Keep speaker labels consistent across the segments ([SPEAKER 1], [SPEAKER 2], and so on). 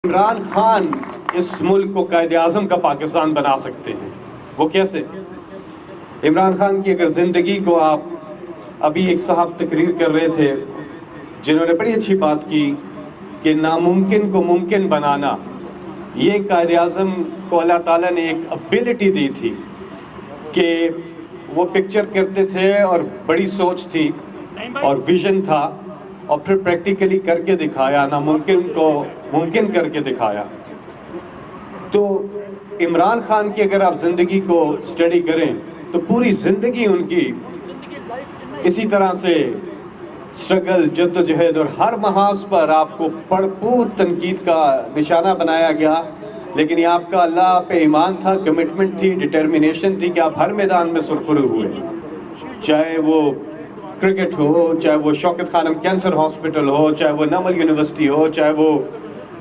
[SPEAKER 1] عمران خان اس ملک کو قائد اعظم کا پاکستان بنا سکتے ہیں۔ وہ کیسے؟ عمران خان کی اگر زندگی کو آپ ابھی ایک صاحب تقریر کر رہے تھے جنہوں نے بڑی اچھی بات کی کہ ناممکن کو ممکن بنانا، یہ قائد اعظم کو اللہ تعالیٰ نے ایک ابیلٹی دی تھی کہ وہ پکچر کرتے تھے اور بڑی سوچ تھی اور ویژن تھا اور پھر پریکٹیکلی کر کے دکھایا، ناممکن کو ممکن کر کے دکھایا۔ تو عمران خان کی اگر آپ زندگی کو اسٹڈی کریں تو پوری زندگی ان کی اسی طرح سے سٹرگل، جد و جہد اور ہر محاذ پر آپ کو بھرپور تنقید کا نشانہ بنایا گیا، لیکن یہ آپ کا اللہ پہ ایمان تھا، کمٹمنٹ تھی، ڈٹرمنیشن تھی کہ آپ ہر میدان میں سرخرو ہوئے، چاہے وہ کرکٹ ہو، چاہے وہ شوکت خانم کینسر ہاسپٹل ہو، چاہے وہ نمل یونیورسٹی ہو، چاہے وہ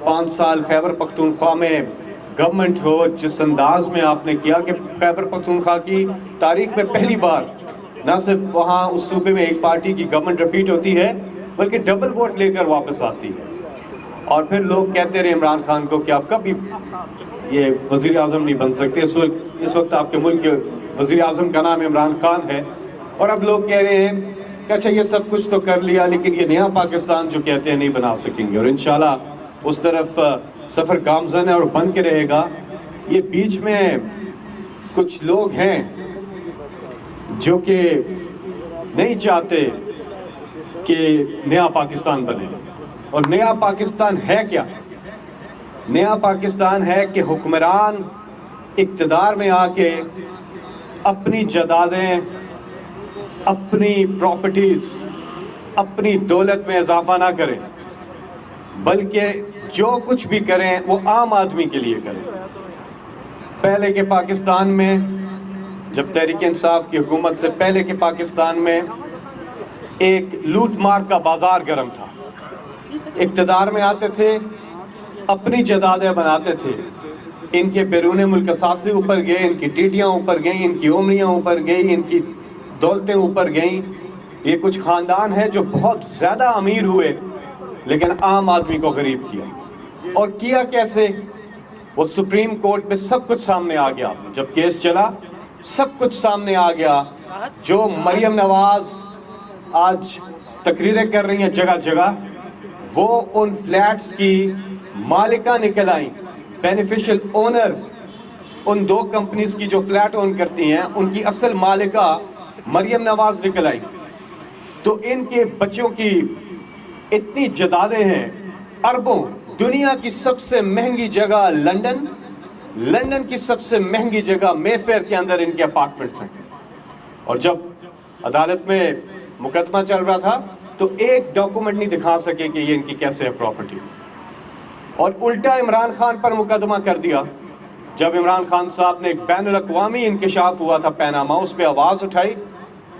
[SPEAKER 1] 5 سال خیبر پختونخوا میں گورنمنٹ ہو، جس انداز میں آپ نے کیا کہ خیبر پختونخوا کی تاریخ میں پہلی بار نہ صرف وہاں اس صوبے میں ایک پارٹی کی گورنمنٹ ریپیٹ ہوتی ہے بلکہ ڈبل ووٹ لے کر واپس آتی ہے۔ اور پھر لوگ کہتے رہے عمران خان کو کہ آپ کبھی یہ وزیر اعظم نہیں بن سکتے۔ اس وقت آپ کے ملک کے وزیر اعظم کا نام عمران خان ہے، اور اب لوگ کہہ رہے ہیں کہ اچھا یہ سب کچھ تو کر لیا لیکن یہ نیا پاکستان جو کہتے ہیں نہیں بنا سکیں گے، اور انشاءاللہ اس طرف سفر گامزن ہے اور بن کے رہے گا۔ یہ بیچ میں کچھ لوگ ہیں جو کہ نہیں چاہتے کہ نیا پاکستان بنے، اور نیا پاکستان ہے کیا؟ نیا پاکستان ہے کہ حکمران اقتدار میں آ کے اپنی جائیدادیں، اپنی پراپرٹیز، اپنی دولت میں اضافہ نہ کریں، بلکہ جو کچھ بھی کریں وہ عام آدمی کے لیے کریں۔ پہلے کے پاکستان میں، جب تحریک انصاف کی حکومت سے پہلے کے پاکستان میں ایک لوٹ مار کا بازار گرم تھا۔ اقتدار میں آتے تھے، اپنی جائیدادیں بناتے تھے، ان کے بیرون ملک اثاثے اوپر گئے، ان کی ٹیٹیاں اوپر گئیں، ان کی عمریاں اوپر گئیں، ان کی دولتیں اوپر گئیں۔ یہ کچھ خاندان ہے جو بہت زیادہ امیر ہوئے لیکن عام آدمی کو غریب کیا۔ اور کیا کیسے؟ وہ سپریم کورٹ میں سب کچھ سامنے آ گیا، جب کیس چلا سب کچھ سامنے آ گیا۔ جو مریم نواز آج تقریریں کر رہی ہیں جگہ جگہ، وہ ان فلیٹس کی مالکہ نکل آئیں، بینیفیشل اونر، ان 2 کمپنیز کی جو فلیٹ اون کرتی ہیں ان کی اصل مالکہ مریم نواز نکل آئی۔ تو ان کے بچوں کی اتنی جائیدادیں ہیں، اربوں۔ دنیا کی سب سے مہنگی جگہ لندن کی سب سے مہنگی جگہ مے فیئر کے اندر ان کے اپارٹمنٹس ہیں۔ اور جب عدالت میں مقدمہ چل رہا تھا تو ایک ڈاکومنٹ نہیں دکھا سکے کہ یہ ان کی کیسے ہے پراپرٹی، اور الٹا عمران خان پر مقدمہ کر دیا۔ جب عمران خان صاحب نے ایک بین الاقوامی انکشاف ہوا تھا پیناما، اس پہ آواز اٹھائی،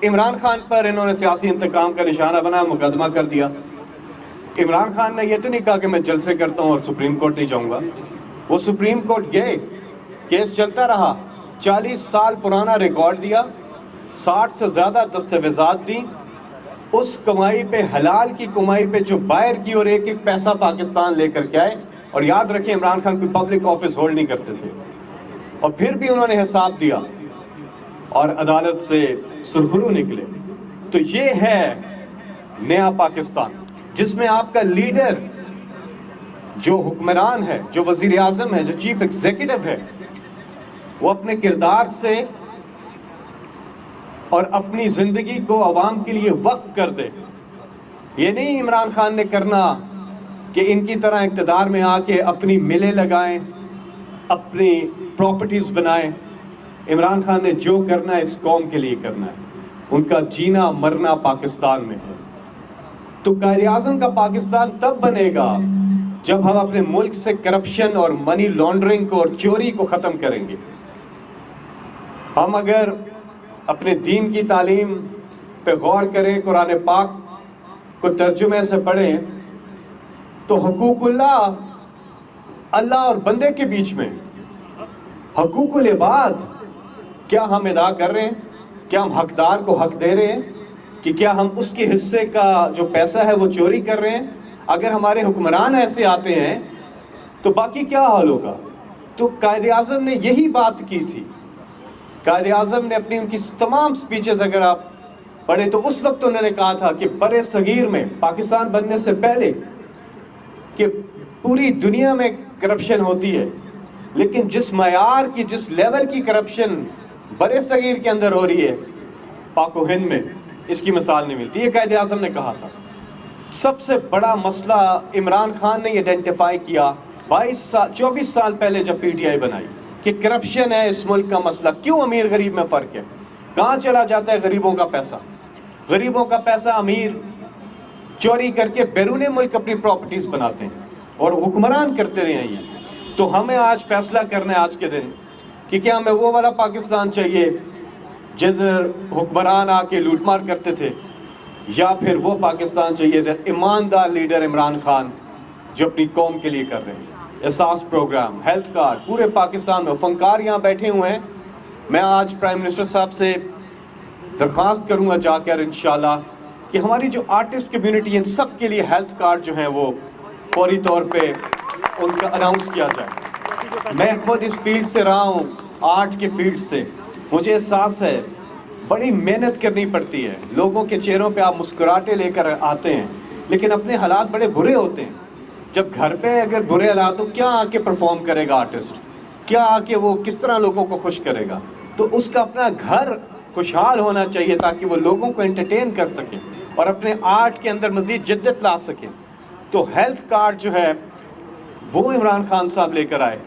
[SPEAKER 1] عمران خان پر انہوں نے سیاسی انتقام کا نشانہ بنا مقدمہ کر دیا۔ عمران خان نے یہ تو نہیں کہا کہ میں جلسے کرتا ہوں اور سپریم کورٹ نہیں جاؤں گا۔ وہ سپریم کورٹ گئے، کیس چلتا رہا، 40 سال پرانا ریکارڈ دیا، 60 سے زیادہ دستاویزات دیں، اس کمائی پہ، حلال کی کمائی پہ جو باہر کی، اور ایک ایک پیسہ پاکستان لے کر کے آئے۔ اور یاد رکھیں عمران خان کوئی پبلک آفس ہولڈ نہیں کرتے تھے، اور پھر بھی انہوں نے حساب دیا اور عدالت سے سرخرو نکلے۔ تو یہ ہے نیا پاکستان، جس میں آپ کا لیڈر جو حکمران ہے، جو وزیر اعظم ہے، جو چیف ایگزیکٹو ہے، وہ اپنے کردار سے اور اپنی زندگی کو عوام کے لیے وقف کر دے۔ یہ نہیں عمران خان نے کرنا کہ ان کی طرح اقتدار میں آ کے اپنی ملیں لگائیں، اپنی پراپرٹیز بنائیں۔ عمران خان نے جو کرنا ہے اس قوم کے لیے کرنا ہے، ان کا جینا مرنا پاکستان میں ہے۔ تو قائد اعظم کا پاکستان تب بنے گا جب ہم اپنے ملک سے کرپشن اور منی لانڈرنگ کو اور چوری کو ختم کریں گے۔ ہم اگر اپنے دین کی تعلیم پہ غور کریں، قرآن پاک کو ترجمے سے پڑھیں، تو حقوق اللہ اور بندے کے بیچ میں، حقوق العباد کیا ہم ادا کر رہے ہیں؟ کیا ہم حقدار کو حق دے رہے ہیں؟ کہ کیا ہم اس کے حصے کا جو پیسہ ہے وہ چوری کر رہے ہیں؟ اگر ہمارے حکمران ایسے آتے ہیں تو باقی کیا حال ہوگا؟ تو قائد اعظم نے یہی بات کی تھی. قائد اعظم نے اپنی ان کی تمام سپیچز اگر آپ پڑھیں تو اس وقت انہوں نے کہا تھا کہ برِ صغیر میں پاکستان بننے سے پہلے کہ پوری دنیا میں کرپشن ہوتی ہے، لیکن جس معیار کی، جس لیول کی کرپشن برِ صغیر کے اندر ہو رہی ہے پاک و ہند میں، اس کی مثال نہیں ملتی. یہ قائد اعظم نے کہا تھا. سب سے بڑا مسئلہ عمران خان نے آئیڈینٹیفائی کیا 24 سال پہلے جب پی ٹی آئی بنائی کہ کرپشن ہے اس ملک کا مسئلہ. کیوں امیر غریب میں فرق ہے؟ کہاں چلا جاتا ہے غریبوں کا پیسہ؟ غریبوں کا پیسہ امیر چوری کر کے بیرون ملک اپنی پراپرٹیز بناتے ہیں اور حکمران کرتے رہے ہیں. یہ تو ہمیں آج فیصلہ کرنا ہے آج کے دن کہ کیا ہمیں وہ والا پاکستان چاہیے جدھر حکمران آ کے لوٹ مار کرتے تھے، یا پھر وہ پاکستان چاہیے تھا ایماندار لیڈر عمران خان جو اپنی قوم کے لیے کر رہے ہیں. احساس پروگرام، ہیلتھ کارڈ، پورے پاکستان میں فنکار یہاں بیٹھے ہوئے ہیں. میں آج پرائم منسٹر صاحب سے درخواست کروں گا جا کر انشاءاللہ کہ ہماری جو آرٹسٹ کمیونٹی ہے ان سب کے لیے ہیلتھ کارڈ جو ہیں وہ فوری طور پہ ان کا اناؤنس کیا جائے. میں خود اس فیلڈ سے رہا ہوں، آرٹ کے فیلڈ سے. مجھے احساس ہے بڑی محنت کرنی پڑتی ہے. لوگوں کے چہروں پہ آپ مسکراہٹیں لے کر آتے ہیں لیکن اپنے حالات بڑے برے ہوتے ہیں. جب گھر پہ اگر برے حالات ہو کیا آ کے پرفارم کرے گا آرٹسٹ؟ کیا آ کے وہ کس طرح لوگوں کو خوش کرے گا؟ تو اس کا اپنا گھر خوشحال ہونا چاہیے تاکہ وہ لوگوں کو انٹرٹین کر سکیں اور اپنے آرٹ کے اندر مزید جدت لا سکیں. تو ہیلتھ کارڈ جو ہے وہ عمران خان صاحب لے کر آئے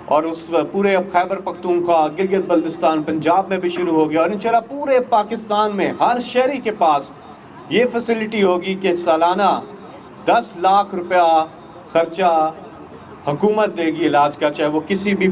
[SPEAKER 1] اور اس پورے خیبر پختونخوا، گلگت بلتستان، پنجاب میں بھی شروع ہو گیا اور انشاءاللہ پورے پاکستان میں ہر شہری کے پاس یہ فیسلٹی ہوگی کہ سالانہ 10 لاکھ روپیہ خرچہ حکومت دے گی علاج کا، چاہے وہ کسی بھی